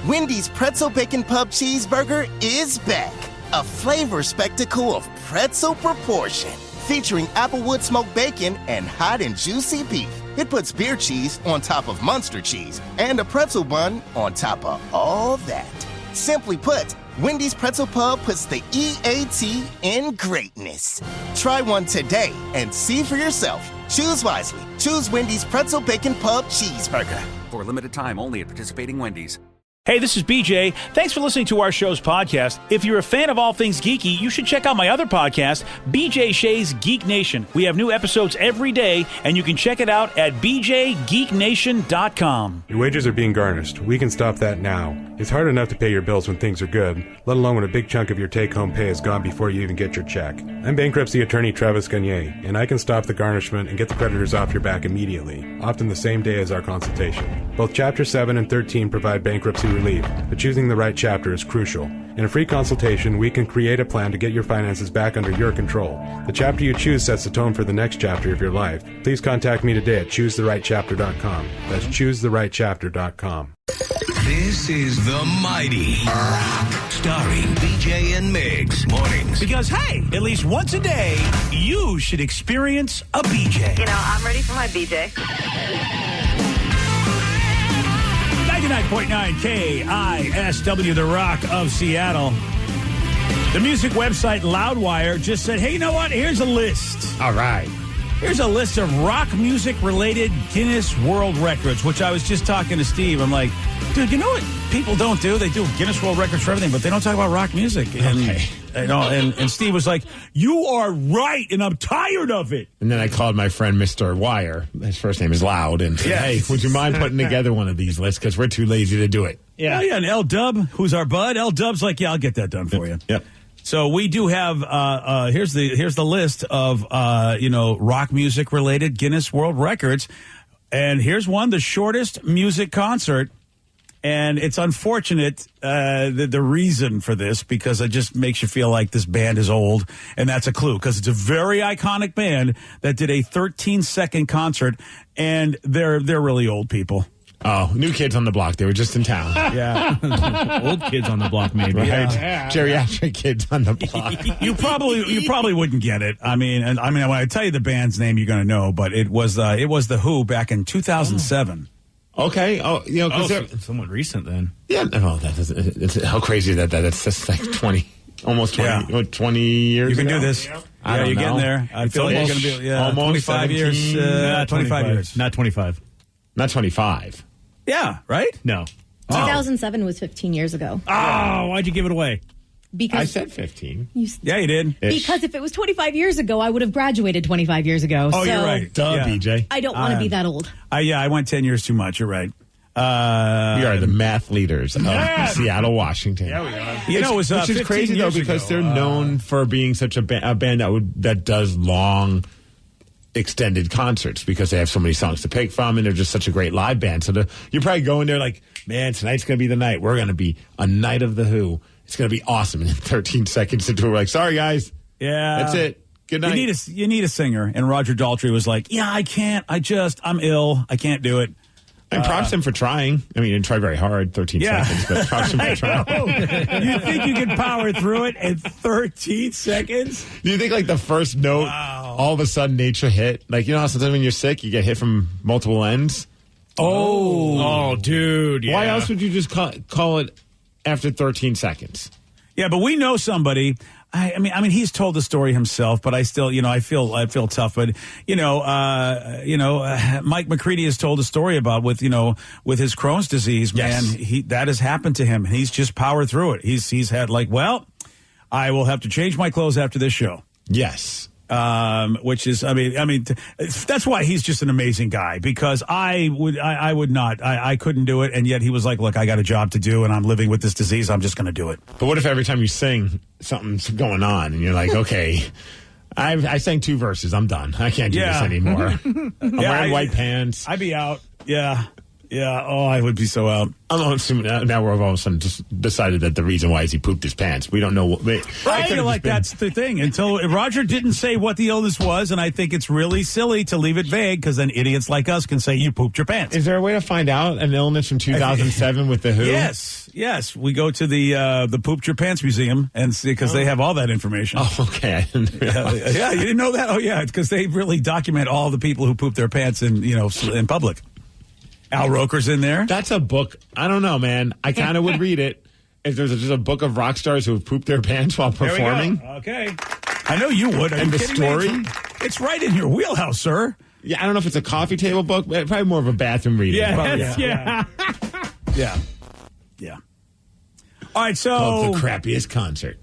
Wendy's Pretzel Bacon Pub Cheeseburger is back. A flavor spectacle of pretzel proportion. Featuring applewood smoked bacon and hot and juicy beef. It puts beer cheese on top of Munster cheese and a pretzel bun on top of all that. Simply put, Wendy's Pretzel Pub puts the EAT in greatness. Try one today and see for yourself. Choose wisely. Choose Wendy's Pretzel Bacon Pub Cheeseburger. For a limited time only at participating Wendy's. Hey, this is BJ. Thanks for listening to our show's podcast. If you're a fan of all things geeky, you should check out my other podcast, BJ Shea's Geek Nation. We have new episodes every day, and you can check it out at bjgeeknation.com. Your wages are being garnished. We can stop that now. It's hard enough to pay your bills when things are good, let alone when a big chunk of your take-home pay is gone before you even get your check. I'm bankruptcy attorney Travis Gagne, and I can stop the garnishment and get the creditors off your back immediately, often the same day as our consultation. Both Chapter 7 and 13 provide bankruptcy relief, but choosing the right chapter is crucial. In a free consultation, we can create a plan to get your finances back under your control. The chapter you choose sets the tone for the next chapter of your life. Please contact me today at choosetherightchapter.com. That's choosetherightchapter.com. This is The Mighty Rock, starring BJ and Migs. Mornings. Because, hey, at least once a day, you should experience a BJ. You know, I'm ready for my BJ. 99.9 KISW, The Rock of Seattle. The music website Loudwire just said, hey, you know what? Here's a list. All right. Here's a list of rock music-related Guinness World Records, which I was just talking to Steve. I'm like, dude, you know what people don't do? They do Guinness World Records for everything, but they don't talk about rock music. And, okay. You know, and Steve was like, you are right, and I'm tired of it. And then I called my friend Mr. Wire. His first name is Loud. And said, hey, would you mind putting together one of these lists? Because we're too lazy to do it. Yeah, and L-Dub, who's our bud, L-Dub's like, yeah, I'll get that done for you. Yep. So we do have here's the list of rock music related Guinness World Records, and here's one, the shortest music concert, and it's unfortunate the reason for this, because it just makes you feel like this band is old, and that's a clue, because it's a very iconic band that did a 13-second concert, and they're really old people. Oh, new kids on the block. They were just in town. Yeah. Old kids on the block, maybe. Right. Yeah. Geriatric kids on the block. You probably wouldn't get it. I mean, when I tell you the band's name, you're going to know, but it was the Who back in 2007. Okay. Oh, you know, because somewhat recent then. Yeah. No, how crazy is that? That's just like 20 years You ago. can do this. I don't you're know. getting there. I feel like you're going to be almost 25 years. 25 years. Not 25. Not 25. Yeah, right? No. 2007 was 15 years ago. Oh, why'd you give it away? Because I said 15. Yeah, you did. Because if it was 25 years ago, I would have graduated 25 years ago. Oh, so you're right. Duh, BJ. I don't want to be that old. I went 10 years too much. You're right. We are the math leaders of Seattle, Washington. Yeah, we are. You know, it was which is crazy, though, because they're known for being such a band that does long, extended concerts, because they have so many songs to pick from, and they're just such a great live band. So you're probably going there like, man, tonight's going to be the night. We're going to be a night of the Who. It's going to be awesome. And in 13 seconds into it, we're like, sorry, guys. Yeah. That's it. Good night. You need a singer. And Roger Daltrey was like, yeah, I can't. I'm ill. I can't do it. And props him for trying. I mean, he didn't try very hard, 13 seconds, but props him for trying. You think you can power through it in 13 seconds? Do you think, like, the first note, all of a sudden nature hit? Like, you know how sometimes when you're sick, you get hit from multiple ends? Oh, dude. Yeah. Why else would you just call it after 13 seconds? Yeah, but we know somebody. I mean, he's told the story himself, but I still, I feel tough. But Mike McCready has told a story about with his Crohn's disease. Man, that has happened to him, and he's just powered through it. He's had I will have to change my clothes after this show. Yes. Which is, that's why he's just an amazing guy, because I would not, I couldn't do it. And yet he was like, look, I got a job to do and I'm living with this disease. I'm just going to do it. But what if every time you sing, something's going on and you're like, okay, I sang 2 verses. I'm done. I can't do this anymore. I'm wearing white pants. I'd be out. Yeah. Yeah. Oh, I would be so out. I'm assuming now we're all of a sudden just decided that the reason why is he pooped his pants. We don't know. I feel like that's the thing. Until Roger didn't say what the illness was, and I think it's really silly to leave it vague because then idiots like us can say you pooped your pants. Is there a way to find out an illness from 2007 with the WHO? Yes. We go to the Pooped Your Pants Museum and see because they have all that information. Oh, okay. I didn't realize. Yeah, you didn't know that? Oh, yeah, it's because they really document all the people who poop their pants in public. Al Roker's in there. That's a book. I don't know, man. I kind of would read it if there's just a book of rock stars who have pooped their pants while performing. Okay. I know you would. And the story? It's right in your wheelhouse, sir. Yeah, I don't know if it's a coffee table book, but probably more of a bathroom reading. Yeah. All right, so called the crappiest concert.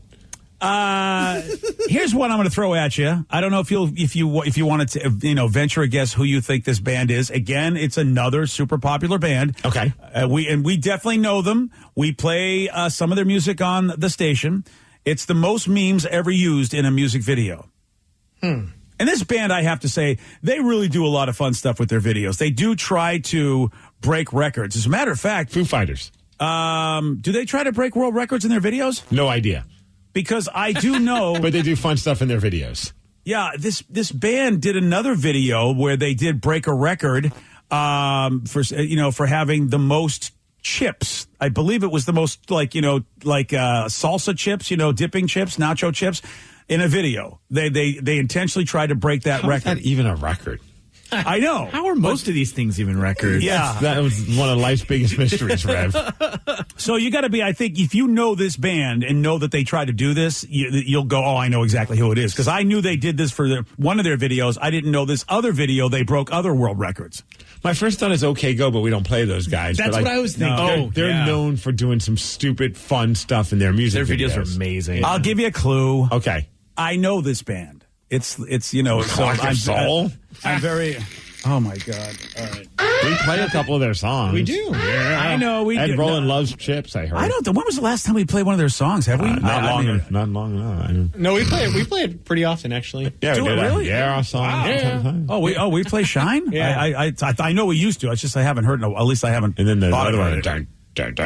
Here's one I'm going to throw at you. I don't know if you wanted to venture a guess who you think this band is. Again, it's another super popular band. Okay, we definitely know them. We play some of their music on the station. It's the most memes ever used in a music video. And this band, I have to say, they really do a lot of fun stuff with their videos. They do try to break records. As a matter of fact, Foo Fighters. Do they try to break world records in their videos? No idea. Because I do know, but they do fun stuff in their videos. Yeah, this band did another video where they did break a record for having the most chips. I believe it was the most salsa chips, dipping chips, nacho chips in a video. They intentionally tried to break that record. Is that even a record? I know. How are most of these things even records? Yeah. That was one of life's biggest mysteries, Rev. So you got to be, I think, if you know this band and know that they try to do this, you'll go, oh, I know exactly who it is. Because I knew they did this for one of their videos. I didn't know this other video, they broke other world records. My first thought is OK Go, but we don't play those guys. That's what I was thinking. They're known for doing some stupid, fun stuff in their music Their videos. videos are amazing. I'll give you a clue. Okay. I know this band. It's Soul? I'm very... Oh, my God. All right. We play a couple of their songs. We do. Yeah. I know. We Ed do. Roland loves chips, I heard. I don't know. When was the last time we played one of their songs? Have we? Not long enough. No, we play it pretty often, actually. Yeah, Do we it did really? our song. Wow. Yeah. We play Shine? Yeah. I know we used to. It's just I haven't heard, at least I haven't And then the thought other about one. it. All right. It's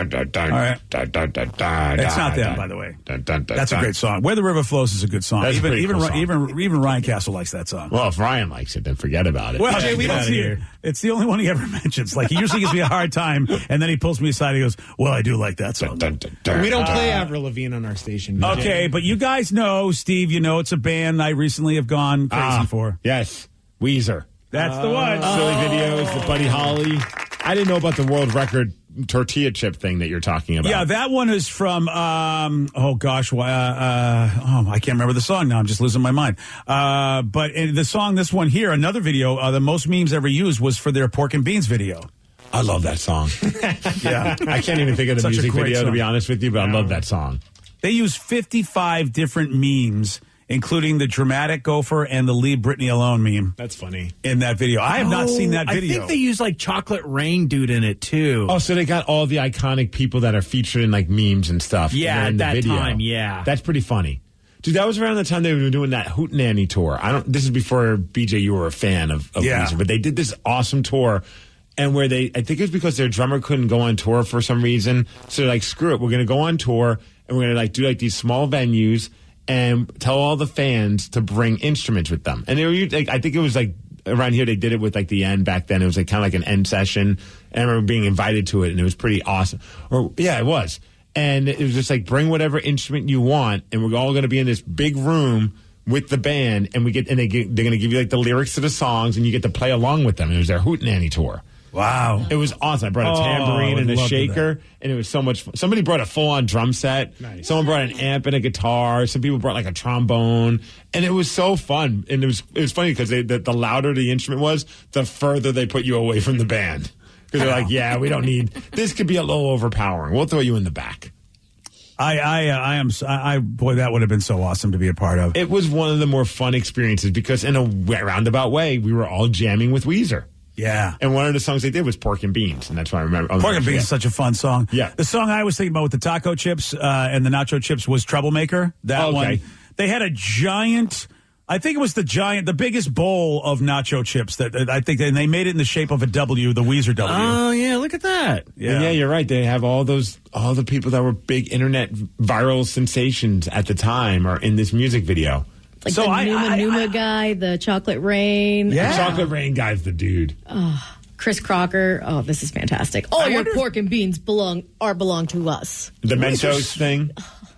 not them, by the way. That's a great song. Where the River Flows is a good song. That's a pretty cool song. Even Ryan Castle likes that song. Well, if Ryan likes it, then forget about it. Well, Jay, we don't see it. It's the only one he ever mentions. Like, he usually gives me a hard time, and then he pulls me aside and he goes, well, I do like that song. We don't play Avril Lavigne on our station. Okay, but you guys know, Steve, it's a band I recently have gone crazy for. Yes, Weezer. That's the one. Silly videos, the Buddy Holly. I didn't know about the world record tortilla chip thing that you're talking about. Yeah, that one is from, I can't remember the song now. I'm just losing my mind. But in the song, this one here, another video, the most memes ever used was for their Pork and Beans video. I love that song. Yeah. I can't even think of the Such a music great video, song. to be honest with you, but I love that song. They use 55 different memes, including the dramatic gopher and the Leave Britney Alone meme. That's funny. In that video. I have not seen that video. I think they use Chocolate Rain Dude in it too. Oh, so they got all the iconic people that are featured in memes and stuff. Yeah, in the at that video. time, yeah. That's pretty funny. Dude, that was around the time they were doing that Hootenanny tour. This is before BJ, you were a fan of Weezer, but they did this awesome tour. And where I think it was because their drummer couldn't go on tour for some reason. So they're like, screw it, we're going to go on tour and we're going to do these small venues and tell all the fans to bring instruments with them. And they were I think it was around here they did it with the end back then. It was kind of like an end session. And I remember being invited to it and it was pretty awesome. It was. And it was just bring whatever instrument you want and we're all going to be in this big room with the band and they're going to give you the lyrics to the songs and you get to play along with them. It was their Hootenanny tour. Wow. It was awesome. I brought a tambourine and a shaker, and it was so much fun. Somebody brought a full-on drum set. Nice. Someone brought an amp and a guitar. Some people brought a trombone, and it was so fun. And it was funny because the louder the instrument was, the further they put you away from the band. Because they're yeah, we don't need, this could be a little overpowering. We'll throw you in the back. Boy, that would have been so awesome to be a part of. It was one of the more fun experiences because in a roundabout way, we were all jamming with Weezer. Yeah. And one of the songs they did was Pork and Beans, and that's why I remember. Pork and Beans is such a fun song. Yeah. The song I was thinking about with the taco chips and the nacho chips was Troublemaker. That one. They had a giant I think it was the biggest bowl of nacho chips that I think, and they made it in the shape of a W, the Weezer W. Oh, yeah, look at that. Yeah, you're right. They have all the people that were big internet viral sensations at the time are in this music video. Like the Numa guy, the Chocolate Rain. The Chocolate Rain guy's the dude. Chris Crocker. Oh, this is fantastic. All your pork and beans belong to us. The Mentos thing.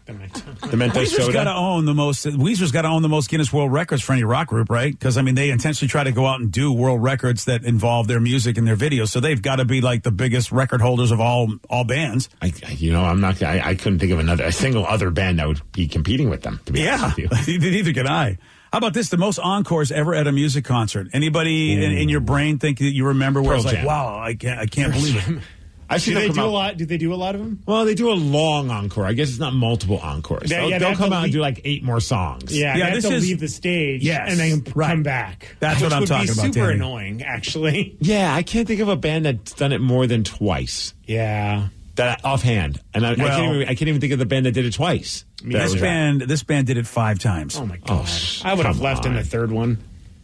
The Mentos Weezer's soda. Weezer's got to own the most Guinness World Records for any rock group, right? Because I mean, they intentionally try to go out and do world records that involve their music and their videos, so they've got to be like the biggest record holders of all bands. I couldn't think of a single other band that would be competing with them. To be honest with you. Neither can I. How about this? The most encores ever at a music concert. Anybody in your brain think that you remember where Pearl it's like, Jam. wow, I can't believe it. I've seen Do they them do come a out. lot? Do they do a lot of them? Well, they do a long encore. I guess it's not multiple encores. Yeah, They'll they come have out to and do like 8 more songs. Yeah, Yeah, they have this to is- leave the stage Yes, and then right. come back. That's what I'm talking about, Which would be super Danny. annoying, actually. Yeah, I can't think of a band that's done it more than twice. Yeah. That offhand, and I can't even think of the band that did it twice. This band did it 5 times. Oh my god! sh- I would have come left in on. the third one.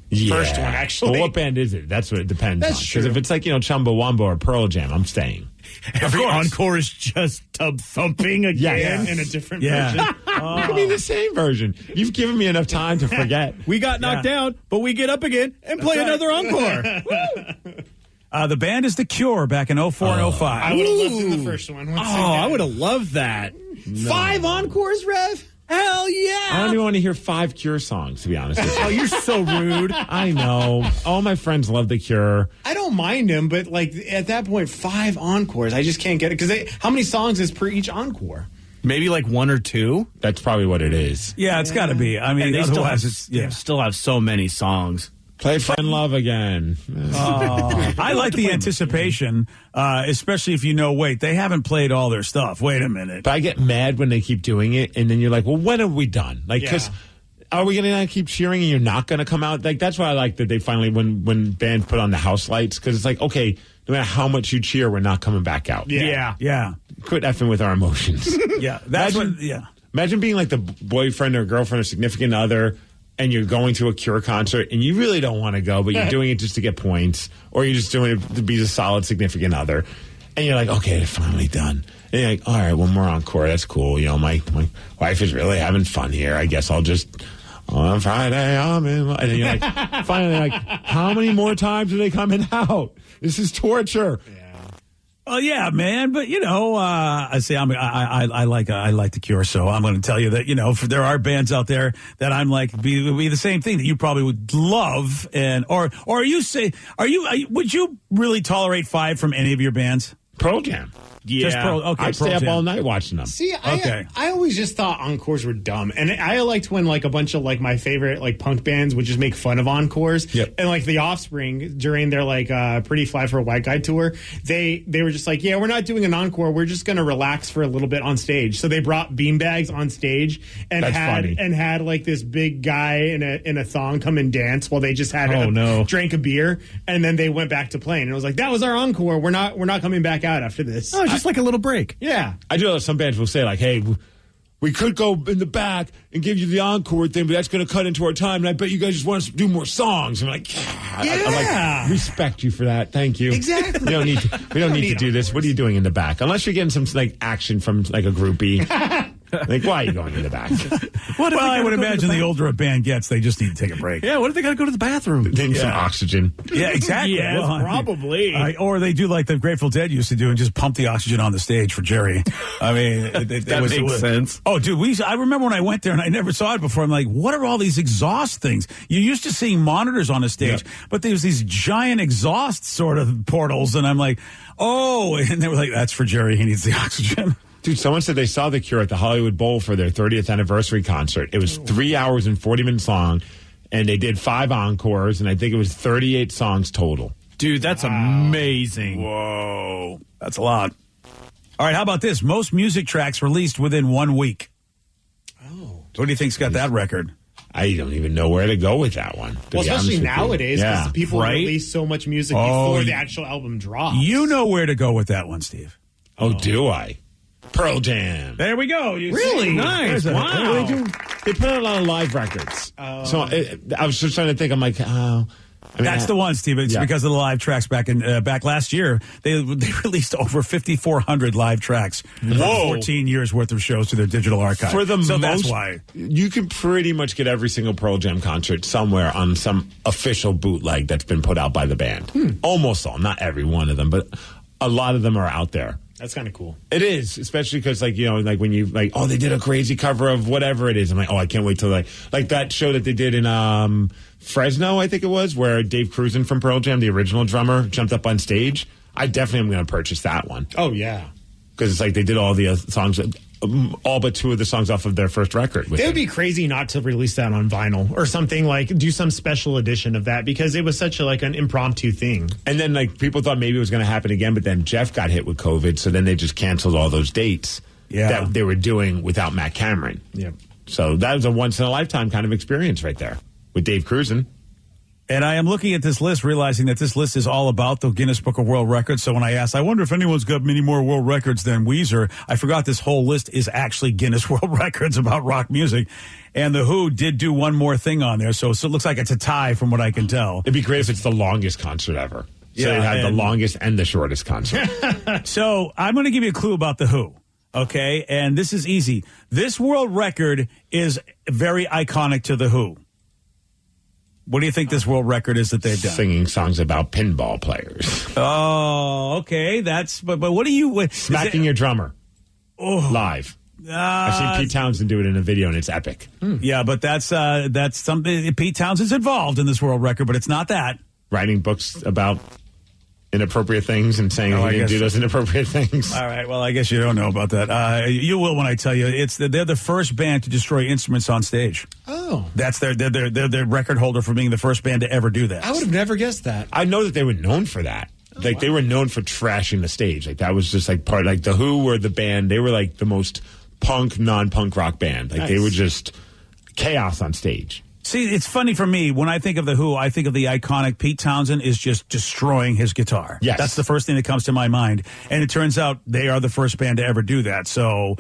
Yeah. First one, actually. Well, what band is it? That's what it depends That's on. true. Because if it's like, Chumbawamba or Pearl Jam, I'm staying. Every encore is just tub thumping again. Yes. In a different Yeah. version. I mean, the same version. You've given me enough time to forget. We got knocked down, but we get up again and play another encore. The band is The Cure back in 04 and 05. I would have left in the first one. Once Oh, again. I would have loved that. 5 encores, Rev? Hell I yeah. don't even want to hear 5 Cure songs, to be honest with you. Oh, you're so rude. I know. All my friends love The Cure. I don't mind him, but like at that point, 5 encores. I just can't get it because how many songs is per each encore? Maybe like 1 or 2. That's probably what it is. Yeah, it's got to be. I mean, And they still have, otherwise it's they still have so many songs. Play Friend Love again. I like the anticipation, especially if wait, they haven't played all their stuff. Wait a minute. But I get mad when they keep doing it, and then you're like, well, when are we done? Like, because are we going to keep cheering and you're not going to come out? Like, that's why I like that they finally, when bands put on the house lights, because it's like, okay, no matter how much you cheer, we're not coming back out. Yeah. Quit effing with our emotions. Yeah. That's Imagine being like the boyfriend or girlfriend or significant other, and you're going to a Cure concert, and you really don't want to go, but you're doing it just to get points, or you're just doing it to be a solid significant other, and you're like, okay, they're finally done. And you're like, all right, one more encore, that's cool. My wife is really having fun here. I guess I'll just, on Friday, I'm in. And then you're like, finally, like, how many more times are they coming out? This is torture. Oh yeah, man. But I say I like The Cure, so I'm going to tell you that there are bands out there that I'm like be the same thing that you probably would love, and or would you really tolerate 5 from any of your bands? Pearl Jam. Yeah. Just okay. I'd stay Pearl up Jam. all night watching them. See, Okay. I always just thought encores were dumb, and I liked when like a bunch of like my favorite like punk bands would just make fun of encores. Yep. And like the Offspring during their like Pretty Fly for a White Guy tour, they were just like, yeah, we're not doing an encore. We're just going to relax for a little bit on stage. So they brought beanbags on stage and That's funny. had like this big guy in a thong come and dance while they just had drank a beer, and then they went back to playing. And it was like, that was our encore. We're not coming back out after this. Oh, it's just like a little break. Yeah. I do know some bands will say, like, hey, we could go in the back and give you the encore thing, but that's going to cut into our time, and I bet you guys just want us to do more songs. I'm like, I'm like, respect you for that. Thank you. Exactly. We don't need to do this. What are you doing in the back? Unless you're getting some like action from like a groupie. Like, why are you going in the back? Well, I would imagine the older a band gets, they just need to take a break. Yeah, what if they got to go to the bathroom? They need some oxygen. Yeah, exactly. Yes, Well, I mean, probably. or they do like the Grateful Dead used to do and just pump the oxygen on the stage for Jerry. I mean, That makes sense. Oh, dude, I remember when I went there and I never saw it before. I'm like, what are all these exhaust things? You're used to seeing monitors on a stage, but there's these giant exhaust sort of portals, and I'm like, oh, and they were like, that's for Jerry. He needs the oxygen. Dude, someone said they saw The Cure at the Hollywood Bowl for their 30th anniversary concert. It was 3 hours and 40 minutes long, and they did 5 encores, and I think it was 38 songs total. Dude, that's amazing. Whoa, that's a lot. All right, how about this? Most music tracks released within 1 week. Oh. What do you think's got that record? I don't even know where to go with that one. Well, especially nowadays, because Yeah. people Right? release so much music before the actual album drops. You know where to go with that one, Steve. Oh, do I? Pearl Jam. There we go. You Really? see? Nice. There's a- Wow. They put out a lot of live records. So I was just trying to think. I'm like, oh. That's the one, Steve. It's because of the live tracks back last year. They released over 5,400 live tracks. Whoa. 14 years worth of shows to their digital archive. So that's why. You can pretty much get every single Pearl Jam concert somewhere on some official bootleg that's been put out by the band. Almost all, not every one of them, but a lot of them are out there. That's kind of cool. It is, especially because, like, you know, like when you, like, oh, they did a crazy cover of whatever it is. I'm like, oh, I can't wait till, like that show that they did in Fresno, I think it was, where Dave Cruzen from Pearl Jam, the original drummer, jumped up on stage. I definitely am going to purchase that one. Oh, yeah. Because it's like they did all the songs, all but two of the songs off of their first record. It would be crazy not to release that on vinyl or something, like do some special edition of that, because it was such an impromptu thing. And then, like, people thought maybe it was going to happen again, but then Jeff got hit with COVID, so then they just canceled all those dates that they were doing without Matt Cameron. Yeah. So that was a once-in-a-lifetime kind of experience right there with Dave Cruzen. And I am looking at this list, realizing that this list is all about the Guinness Book of World Records. So when I asked, I wonder if anyone's got many more world records than Weezer, I forgot this whole list is actually Guinness World Records about rock music. And The Who did do one more thing on there, so it looks like it's a tie from what I can tell. It'd be great if it's the longest concert ever. So Yeah, they had the and- longest and the shortest concert. So I'm going to give you a clue about The Who. Okay, and this is easy. This world record is very iconic to The Who. What do you think this world record is that they've done? Singing songs about pinball players. Oh, okay. But what do you... Smacking your drummer. Live. I've seen Pete Townsend do it in a video, and it's epic. Yeah, but that's something... Pete Townsend's involved in this world record, but it's not that. Writing books about inappropriate things and saying I he didn't guess do those inappropriate things. All right, well, I guess you don't know about that. You will when I tell you. They're the first band to destroy instruments on stage. Oh. That's they're their record holder for being the first band to ever do that. I would have never guessed that. I know that they were known for that. Like, they were known for trashing the stage. Like, that was just, like, part... Like, The Who were the band... They were, like, the most punk, non-punk rock band. Like, they were just chaos on stage. See, it's funny for me. When I think of The Who, I think of the iconic Pete Townsend is just destroying his guitar. Yes. That's the first thing that comes to my mind. And it turns out they are the first band to ever do that. So,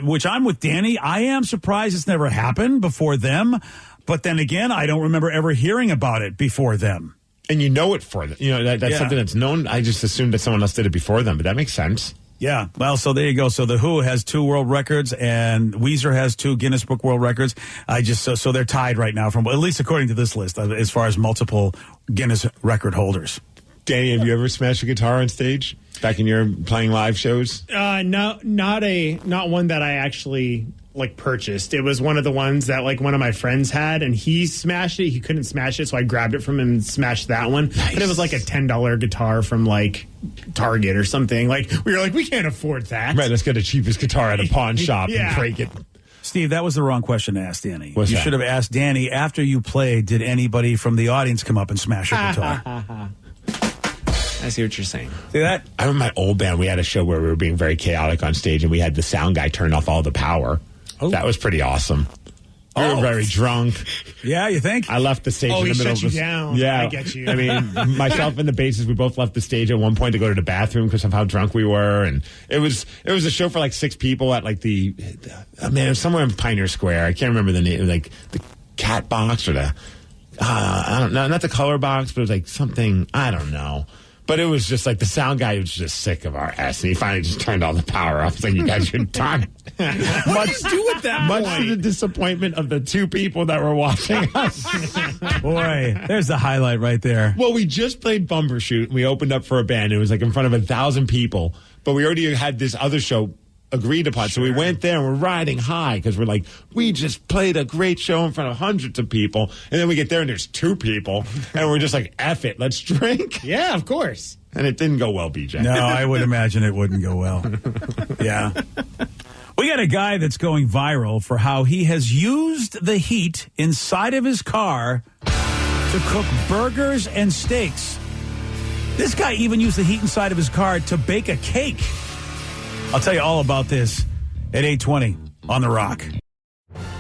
which I'm with Danny. I am surprised it's never happened before them. But then again, I don't remember ever hearing about it before them. And you know it for them. You know, that's something that's known. I just assumed that someone else did it before them, but that makes sense. Yeah, well, so there you go. So The Who has 2 world records, and Weezer has 2 Guinness Book World Records. So they're tied right now, from at least according to this list, as far as multiple Guinness record holders. Danny, have you ever smashed a guitar on stage back in your playing live shows? No, not one that I actually purchased. It was one of the ones that one of my friends had, and he smashed it. He couldn't smash it, so I grabbed it from him and smashed that one. Nice. But it was like a $10 guitar from Target or something. We were we can't afford that. Right, let's get the cheapest guitar at a pawn shop and break it. Steve, that was the wrong question to ask Danny. What's you that? should have asked Danny after you played, did anybody from the audience come up and smash your guitar? I see what you're saying. See that? I remember my old band, we had a show where we were being very chaotic on stage, and we had the sound guy turn off all the power. Oh. That was pretty awesome. We were very drunk. Yeah, you think? I left the stage in the middle of shut you down. Yeah, I get you. I mean, myself and the bassist, we both left the stage at one point to go to the bathroom because of how drunk we were, and it was a show for 6 people at it was somewhere in Pioneer Square. I can't remember the name, the Cat Box or the I don't know, not the Color Box, but it was something, I don't know. But it was just the sound guy was just sick of our ass, and he finally just turned all the power off. It's you guys are done. Much do at that Much point? to the disappointment of the 2 people that were watching us. Boy, there's the highlight right there. Well, we just played Bumbershoot, and we opened up for a band. It was in front of 1,000 people, but we already had this other show agreed upon. Sure. So we went there and we're riding high because we're we just played a great show in front of hundreds of people. And then we get there and there's 2 people and we're just F it, let's drink. Yeah, of course. And it didn't go well, BJ. No, I would imagine it wouldn't go well. Yeah. We got a guy that's going viral for how he has used the heat inside of his car to cook burgers and steaks. This guy even used the heat inside of his car to bake a cake. I'll tell you all about this at 8:20 on The Rock.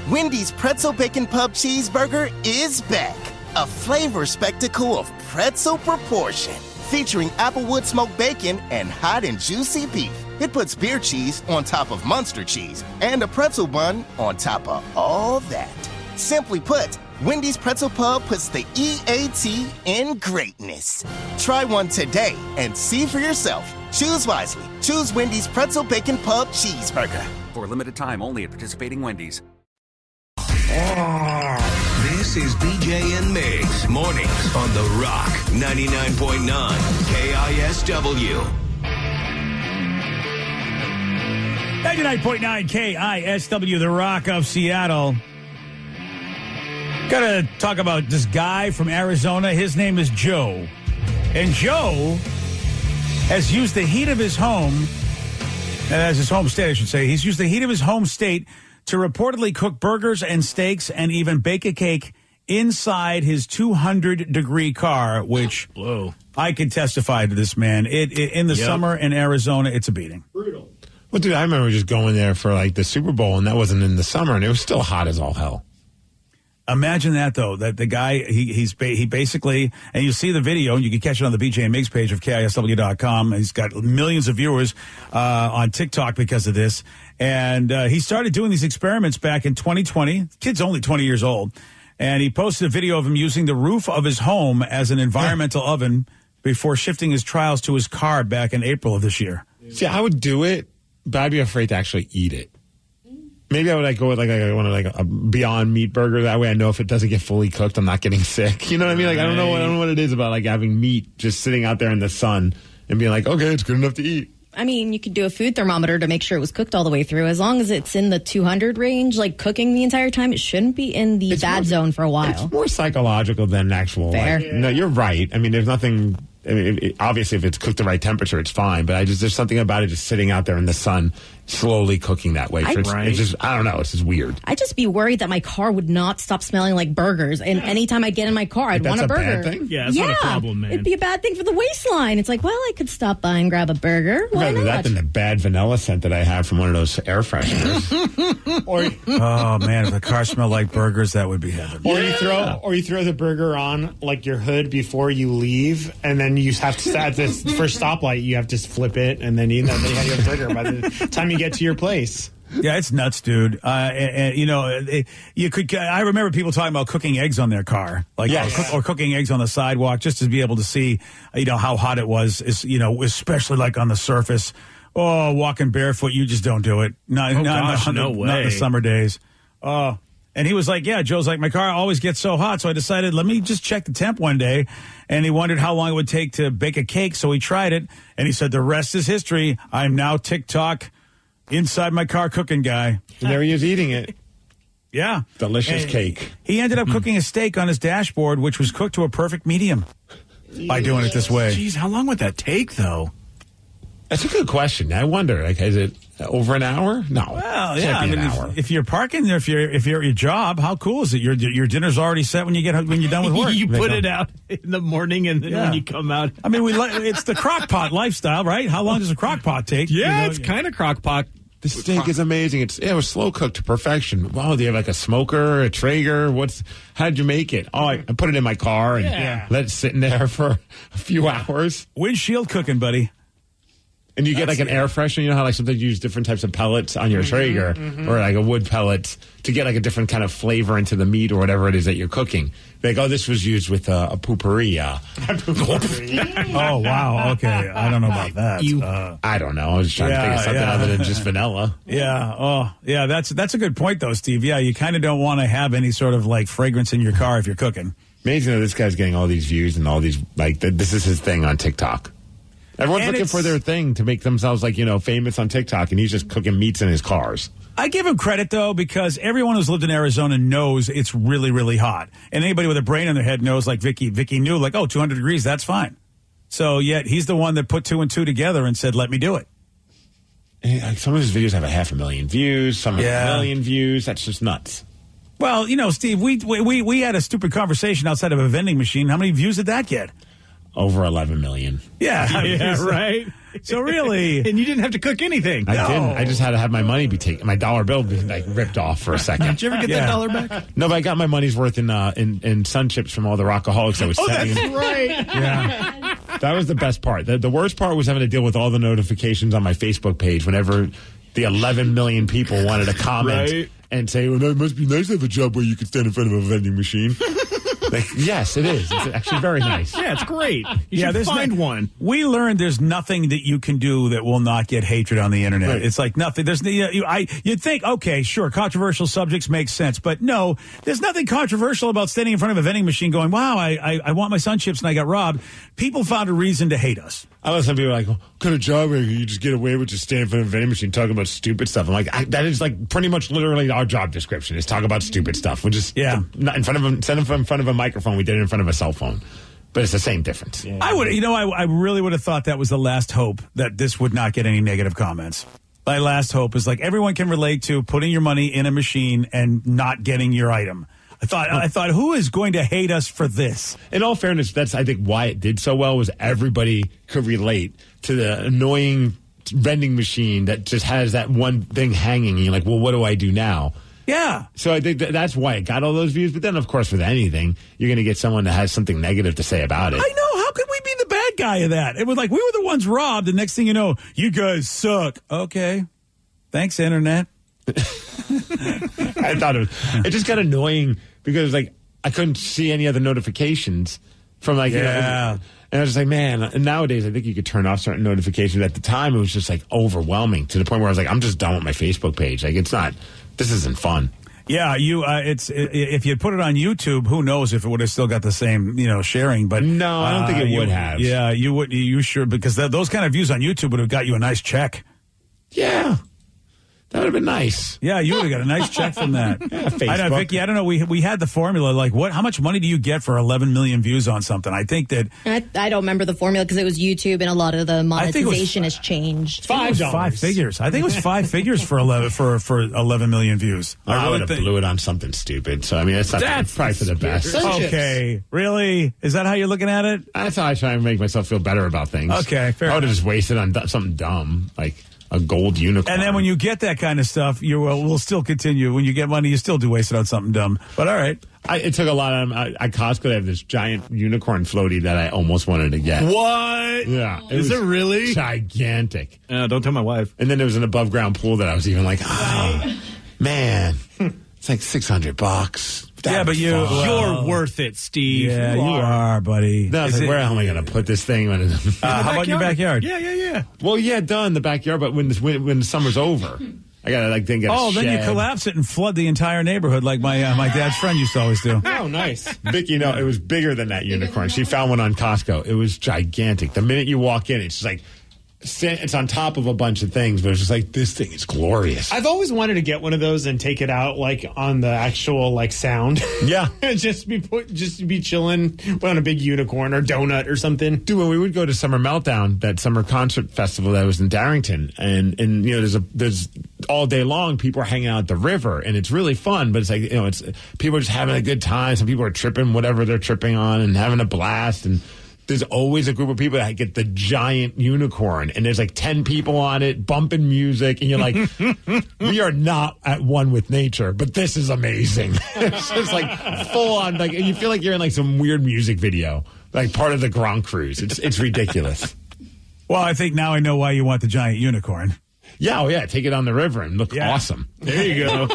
Wendy's Pretzel Bacon Pub Cheeseburger is back. A flavor spectacle of pretzel proportion. Featuring applewood smoked bacon and hot and juicy beef. It puts beer cheese on top of Munster cheese and a pretzel bun on top of all that. Simply put, Wendy's Pretzel Pub puts the EAT in greatness. Try one today and see for yourself. Choose wisely. Choose Wendy's Pretzel Bacon Pub Cheeseburger. For a limited time only at participating Wendy's. This is BJ and Migs mornings on The Rock 99.9 KISW. 99.9 KISW, The Rock of Seattle. Gotta talk about this guy from Arizona. His name is Joe. And Joe has used the heat of his home, as his home state, I should say. He's used the heat of his home state to reportedly cook burgers and steaks and even bake a cake inside his 200-degree car, which I can testify to this man. In the summer in Arizona, it's a beating. Brutal. Well, dude, I remember just going there for like the Super Bowl, and that wasn't in the summer, and it was still hot as all hell. Imagine that, though, that the guy, he basically, and you see the video, and you can catch it on the BJ and Migs page of KISW.com. He's got millions of viewers on TikTok because of this. And he started doing these experiments back in 2020. The kid's only 20 years old. And he posted a video of him using the roof of his home as an environmental oven before shifting his trials to his car back in April of this year. See, I would do it, but I'd be afraid to actually eat it. Maybe I would go with I want a Beyond Meat burger. That way I know if it doesn't get fully cooked, I'm not getting sick. You know what I mean? Like I don't know what it is about like having meat just sitting out there in the sun and being like, okay, it's good enough to eat. I mean, you could do a food thermometer to make sure it was cooked all the way through. As long as it's in the 200 range, like cooking the entire time, it shouldn't be in the bad zone for a while. It's more psychological than actual. Fair. No, you're right. I mean, there's nothing. I mean, obviously, if it's cooked the right temperature, it's fine. But there's something about it just sitting out there in the sun, slowly cooking that way. It's just, I don't know. It's just weird. I'd just be worried that my car would not stop smelling like burgers. And anytime I get in my car, I'd want a burger. That's a bad thing? Yeah, that's not a problem, man. It'd be a bad thing for the waistline. It's like, well, I could stop by and grab a burger. Why Rather not? that than the bad vanilla scent that I have from one of those air fresheners. Oh, man, if the car smelled like burgers, that would be heaven. Or you throw the burger on like your hood before you leave, and then you have to at this first stoplight. You have to flip it, and then you have your burger by the time you get to your place. Yeah, it's nuts, dude. And you know, you could. I remember people talking about cooking eggs on their car, like or cooking eggs on the sidewalk, just to be able to see, how hot it was. Is especially like on the surface. Oh, walking barefoot, you just don't do it. No way. Not in the summer days. Oh. And he was like, yeah, Joe's like, my car always gets so hot. So I decided, let me just check the temp one day. And he wondered how long it would take to bake a cake. So he tried it. And he said, the rest is history. I'm now TikTok inside my car cooking guy. And there he is eating it. Yeah. Delicious cake. He ended up cooking a steak on his dashboard, which was cooked to a perfect medium by doing it this way. Jeez, how long would that take, though? That's a good question. I wonder, is it over an hour? No. Well, yeah. I mean, if you're parking there, if you're at your job, how cool is it? Your dinner's already set when you're done with work. You put it out in the morning, and then when you come out, I mean, it's the crock pot lifestyle, right? How long does a crock pot take? Yeah, it's kind of crock pot. The steak is amazing. It was slow cooked to perfection. Wow, do you have like a smoker, a Traeger? How'd you make it? Oh, I put it in my car and let it sit in there for a few hours. Windshield cooking, buddy. And you get like an air freshener. You know how like sometimes you use different types of pellets on your Traeger or like a wood pellet to get like a different kind of flavor into the meat or whatever it is that you're cooking. Like, this was used with a poopery. Oh, wow. Okay. I don't know about that. I don't know. I was trying to think of something other than just vanilla. Yeah. Oh, yeah. That's a good point, though, Steve. Yeah, you kind of don't want to have any sort of like fragrance in your car if you're cooking. Amazing that this guy's getting all these views and all these, like, this is his thing on TikTok. Everyone's looking for their thing to make themselves, like, famous on TikTok, and he's just cooking meats in his cars. I give him credit, though, because everyone who's lived in Arizona knows it's really, really hot. And anybody with a brain in their head knows, like Vicky knew, like, 200 degrees, that's fine. So, yet, he's the one that put 2 and 2 together and said, let me do it. And some of his videos have 500,000 views, some have 1 million views. That's just nuts. Well, Steve, we had a stupid conversation outside of a vending machine. How many views did that get? Over 11 million. Yeah, right. So really, and you didn't have to cook anything. I didn't. I just had to have my money be taken. My dollar bill be like ripped off for a second. Did you ever get that dollar back? No, but I got my money's worth in sun chips from all the Rockaholics I was selling. That's right. Yeah. That was the best part. The worst part was having to deal with all the notifications on my Facebook page whenever the 11 million people wanted to comment and say, well, it must be nice to have a job where you can stand in front of a vending machine. Like, yes, it is. It's actually very nice. Yeah, it's great. You should find one. We learned there's nothing that you can do that will not get hatred on the internet. Right. It's like nothing. There's you'd think, okay, sure, controversial subjects make sense, but no, there's nothing controversial about standing in front of a vending machine going, wow, I want my sun chips and I got robbed. People found a reason to hate us. I love some people like, what kind of job where you just get away with just standing in front of a vending machine talking about stupid stuff? I'm like, that is like pretty much literally our job description is talk about stupid stuff. We just not in front of instead of in front of a microphone, we did it in front of a cell phone. But it's the same difference. Yeah. I really would have thought that was the last hope that this would not get any negative comments. My last hope is like everyone can relate to putting your money in a machine and not getting your item. I thought, who is going to hate us for this? In all fairness, that's, I think, why it did so well was everybody could relate to the annoying vending machine that just has that one thing hanging. And you're like, well, what do I do now? Yeah. So I think that's why it got all those views. But then, of course, with anything, you're going to get someone that has something negative to say about it. I know. How could we be the bad guy of that? It was like we were the ones robbed. The next thing you know, you guys suck. Okay. Thanks, Internet. I thought it just got annoying because like I couldn't see any other notifications from like and I was just like, man, and nowadays I think you could turn off certain notifications. At the time it was just like overwhelming to the point where I was like, I'm just done with my Facebook page. Like this isn't fun. Yeah, if you put it on YouTube, who knows if it would have still got the same, sharing, but no, I don't think it would have. Yeah, you sure, because those kind of views on YouTube would have got you a nice check. Yeah. That would have been nice. Yeah, you would have got a nice check from that. Facebook. I know, Vicky, I don't know. We had the formula. Like, how much money do you get for 11 million views on something? I think that I don't remember the formula because it was YouTube, and a lot of the monetization has changed. $5. 5 figures. I think it was 5 figures for 11 million views. I would have blew it on something stupid. So I mean, that's probably for the best. Okay, really? Is that how you're looking at it? That's how I try and make myself feel better about things. Okay, fair. I would have just wasted on something dumb like a gold unicorn. And then when you get that kind of stuff, we'll still continue. When you get money, you still do waste it on something dumb. But all right. It took a lot of at Costco. They have this giant unicorn floaty that I almost wanted to get. What? Yeah. Is it really? Gigantic. Don't tell my wife. And then there was an above ground pool that I was even like, oh, man, it's like $600. Yeah, but you're worth it, Steve. Yeah, you are, buddy. No, I was like, where am I going to put this thing? How about in your backyard? Yeah. Well, yeah, done in the backyard, but when the summer's over, I got to get a shed. Then you collapse it and flood the entire neighborhood like my dad's friend used to always do. Oh, nice. Vicky, it was bigger than that unicorn. She found one on Costco. It was gigantic. The minute you walk in, it's just like, it's on top of a bunch of things, but it's just like, this thing is glorious. I've always wanted to get one of those and take it out like on the actual like sound. Yeah. just to be chilling on a big unicorn or donut or something. Dude, when we would go to Summer Meltdown, that summer concert festival that was in Darrington, and there's all day long people are hanging out at the river, and it's really fun, but it's like, it's people are just having a good time. Some people are tripping whatever they're tripping on and having a blast, and there's always a group of people that get the giant unicorn, and there's like 10 people on it, bumping music, and you're like, we are not at one with nature, but this is amazing. It's just like full on, like, you feel like you're in like some weird music video, like part of the Grand Cruise. It's ridiculous. Well, I think now I know why you want the giant unicorn. Yeah, take it on the river and look awesome. There you go.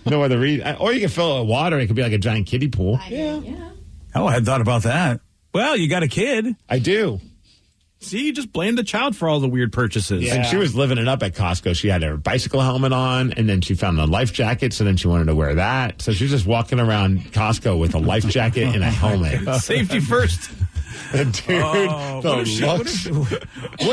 No other reason. Or you can fill it with water. It could be like a giant kiddie pool. Yeah. Oh, I hadn't thought about that. Well, you got a kid. I do. See, you just blame the child for all the weird purchases. Yeah. And she was living it up at Costco. She had her bicycle helmet on, and then she found a life jacket, so then she wanted to wear that. So she was just walking around Costco with a life jacket and a helmet. Safety first. Dude, what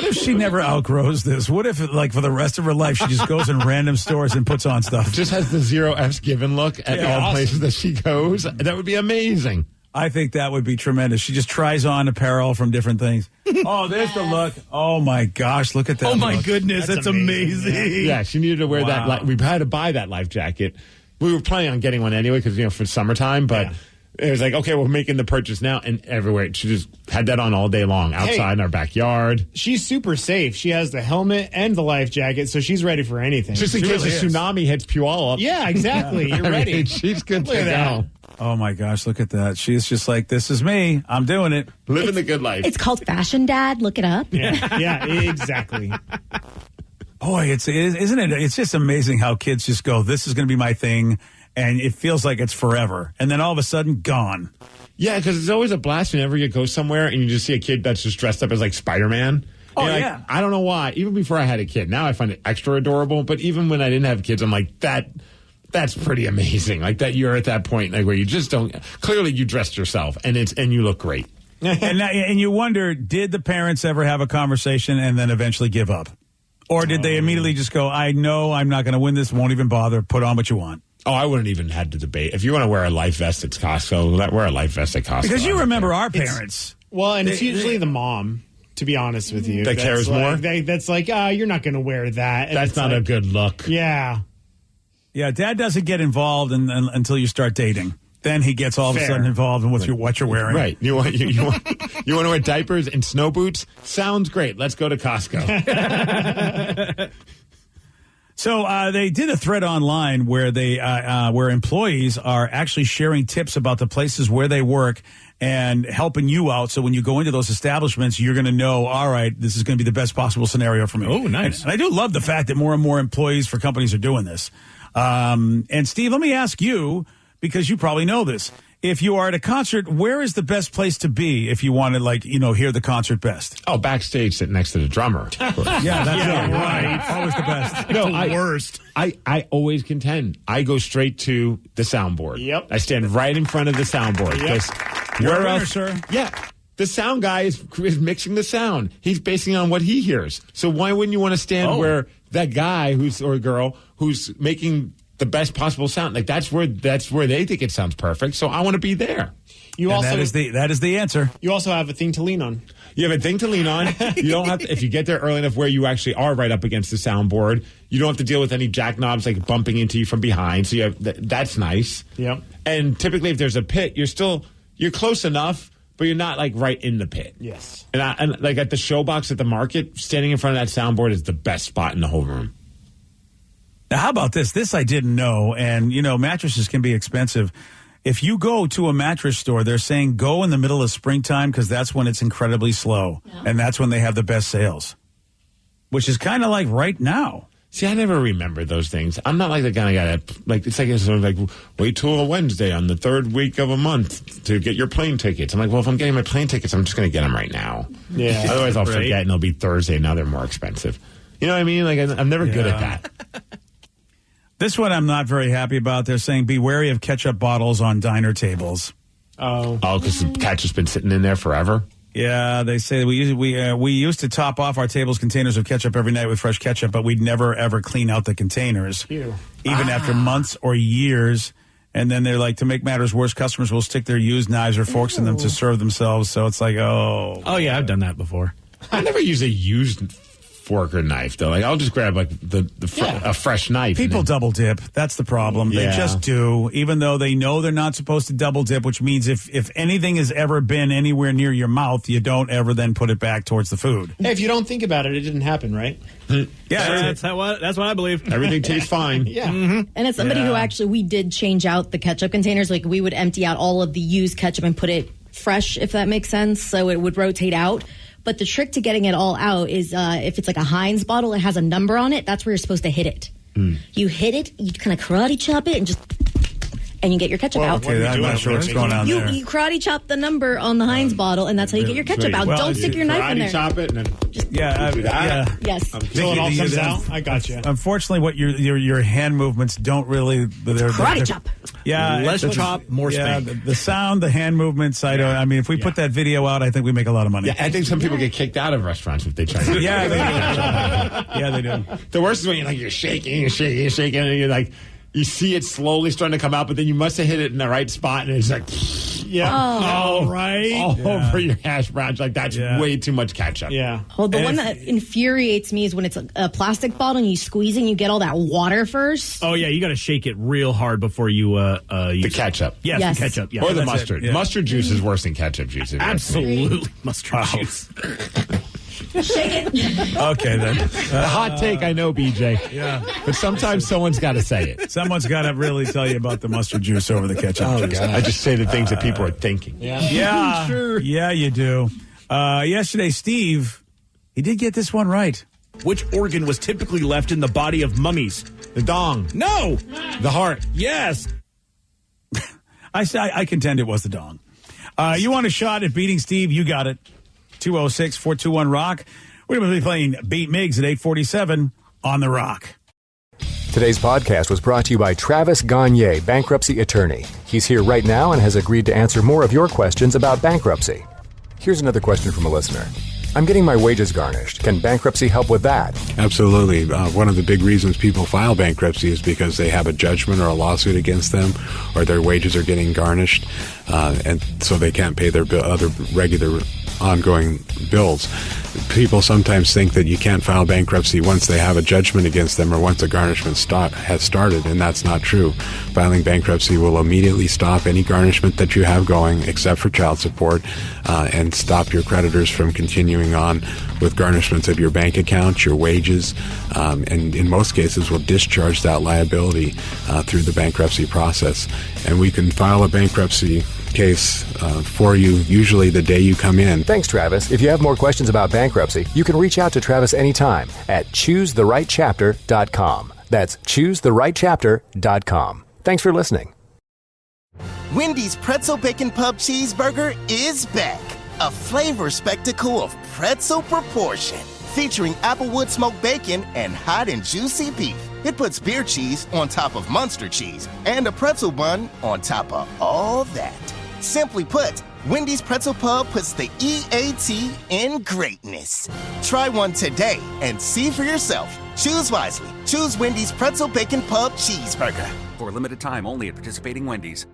if she never outgrows this? What if, like, for the rest of her life, she just goes in random stores and puts on stuff? Just has the 0 F's given look at all places that she goes. That would be amazing. I think that would be tremendous. She just tries on apparel from different things. Oh, there's the look. Oh, my gosh. Look at that. Oh, my look. goodness. That's amazing. Yeah, she needed to wear that. We had to buy that life jacket. We were planning on getting one anyway because, for summertime, but it was like, okay, we're making the purchase now. And everywhere, she just had that on all day long outside in our backyard. She's super safe. She has the helmet and the life jacket, so she's ready for anything. Just in case a tsunami hits Puyallup. Yeah, exactly. You're ready. She's good to go. Oh my gosh, look at that. She's just like, this is me. I'm doing it. Living the good life. It's called Fashion Dad. Look it up. Yeah, exactly. Boy, isn't it? It's just amazing how kids just go, this is going to be my thing. And it feels like it's forever. And then all of a sudden, gone. Yeah, because it's always a blast whenever you go somewhere and you just see a kid that's just dressed up as like Spider-Man. Oh, like, yeah. I don't know why. Even before I had a kid. Now I find it extra adorable. But even when I didn't have kids, I'm like, that's pretty amazing. Like that you're at that point like where you just don't. Clearly, you dressed yourself and you look great. and you wonder, did the parents ever have a conversation and then eventually give up? Or did they immediately just go, I know I'm not going to win this, won't even bother, put on what you want? Oh, I wouldn't even had to debate. If you want to wear a life vest at Costco, wear a life vest at Costco. Because you remember our parents. It's usually the mom, to be honest with you. That cares more? That's like, you're not going to wear that. And that's not a good look. Yeah. Yeah, Dad doesn't get involved until you start dating. Then he gets all of a sudden involved in what you're wearing. Right. You want to wear diapers and snow boots? Sounds great. Let's go to Costco. So they did a thread online where where employees are actually sharing tips about the places where they work and helping you out. So when you go into those establishments, you're going to know, all right, this is going to be the best possible scenario for me. Oh, nice. And I do love the fact that more and more employees for companies are doing this. And Steve, let me ask you, because you probably know this. If you are at a concert, where is the best place to be if you want to, hear the concert best? Oh, backstage, sitting next to the drummer. Yeah, that's right. Always the best. No, the worst. I always contend. I go straight to the soundboard. Yep. I stand right in front of the soundboard. Yep. You're a winner, sir. Yeah. The sound guy is mixing the sound. He's basing it on what he hears. So why wouldn't you want to stand where that guy or girl who's making the best possible sound? Like that's where they think it sounds perfect. So I want to be there. That is the answer. You also have a thing to lean on. You have a thing to lean on. You don't have to, if you get there early enough where you actually are right up against the soundboard, you don't have to deal with any jackknobs like bumping into you from behind. So that's nice. Yep. And typically if there's a pit, you're close enough, but you're not like right in the pit. Yes. And like at the showbox at the market, standing in front of that soundboard is the best spot in the whole room. Now, how about this? This I didn't know. And, mattresses can be expensive. If you go to a mattress store, they're saying go in the middle of springtime because that's when it's incredibly slow. Yeah. And that's when they have the best sales, which is kind of like right now. See, I never remember those things. I'm not like the kind of guy that, it's like wait till a Wednesday on the third week of a month to get your plane tickets. I'm like, well, if I'm getting my plane tickets, I'm just going to get them right now. Yeah. Otherwise, I'll forget and they'll be Thursday. Now they're more expensive. You know what I mean? Like, I'm never good at that. This one I'm not very happy about. They're saying be wary of ketchup bottles on diner tables. Oh, because the ketchup's been sitting in there forever? Yeah, they say we used to top off our tables containers of ketchup every night with fresh ketchup, but we'd never, ever clean out the containers, even after months or years. And then they're like, to make matters worse, customers will stick their used knives or forks in them to serve themselves. So it's like, oh yeah, I've done that before. I never use a used fork or knife though. Like I'll just grab like a fresh knife. People double dip. That's the problem. Yeah. They just do, even though they know they're not supposed to double dip, which means if anything has ever been anywhere near your mouth, you don't ever then put it back towards the food. Hey, if you don't think about it, it didn't happen, right? Yeah, that's what I believe. Everything tastes fine. Yeah. Mm-hmm. And as somebody who actually, we did change out the ketchup containers. Like we would empty out all of the used ketchup and put it fresh, if that makes sense. So it would rotate out. But the trick to getting it all out is if it's like a Heinz bottle, it has a number on it. That's where you're supposed to hit it. You hit it, you kind of karate chop it, and you get your ketchup out. Okay, I'm not sure what's going on there. You karate chop the number on the Heinz bottle, and that's how you get your ketchup out. Don't stick your knife in there. Chop it and then Yes. Until it all comes out. I got you. Unfortunately, what your hand movements don't really. Karate chop. Yeah, less chop, more spank. The sound, the hand movements. I mean, if we put that video out, I think we make a lot of money. Yeah, I think some people get kicked out of restaurants if they try to. Yeah, they do. Yeah, they do. The worst is when you're shaking, and you're like, you see it slowly starting to come out, but then you must have hit it in the right spot, and it's like, over your hash browns. Like, that's way too much ketchup. Yeah. Well, the one that infuriates me is when it's a plastic bottle and you squeeze it and you get all that water first. Oh, yeah, you got to shake it real hard before you use the ketchup. Yes, the ketchup. Yeah. Or the mustard. Mustard juice is worse than ketchup juice. Absolutely. Mustard juice. Shake it. Okay, then. A hot take, I know, BJ. Yeah. But sometimes someone's got to say it. Someone's got to really tell you about the mustard juice over the ketchup juice. I just say the things that people are thinking. Yeah. Sure. Yeah, you do. Yesterday, Steve, he did get this one right. Which organ was typically left in the body of mummies? The dong. No. The heart. Yes. I contend it was the dong. You want a shot at beating Steve? You got it. 206-421-ROCK. We're going to be playing Beat Miggs at 8:47 on The Rock. Today's podcast was brought to you by Travis Gagne, bankruptcy attorney. He's here right now and has agreed to answer more of your questions about bankruptcy. Here's another question from a listener. I'm getting my wages garnished. Can bankruptcy help with that? Absolutely. One of the big reasons people file bankruptcy is because they have a judgment or a lawsuit against them, or their wages are getting garnished, and so they can't pay their other regular ongoing bills. People sometimes think that you can't file bankruptcy once they have a judgment against them or once a garnishment has started, and that's not true. Filing bankruptcy will immediately stop any garnishment that you have going, except for child support, and stop your creditors from continuing on with garnishments of your bank account, your wages, and in most cases will discharge that liability through the bankruptcy process. And we can file a bankruptcy case for you usually the day you come in. Thanks, Travis. If you have more questions about bankruptcy, you can reach out to Travis anytime at choosetherightchapter.com. That's choosetherightchapter.com. Thanks for listening. Wendy's Pretzel Bacon Pub Cheeseburger is back. A flavor spectacle of pretzel proportion. Featuring applewood smoked bacon and hot and juicy beef. It puts beer cheese on top of Munster cheese and a pretzel bun on top of all that. Simply put, Wendy's Pretzel Pub puts the EAT in greatness. Try one today and see for yourself. Choose wisely. Choose Wendy's Pretzel Bacon Pub Cheeseburger. For a limited time only at participating Wendy's.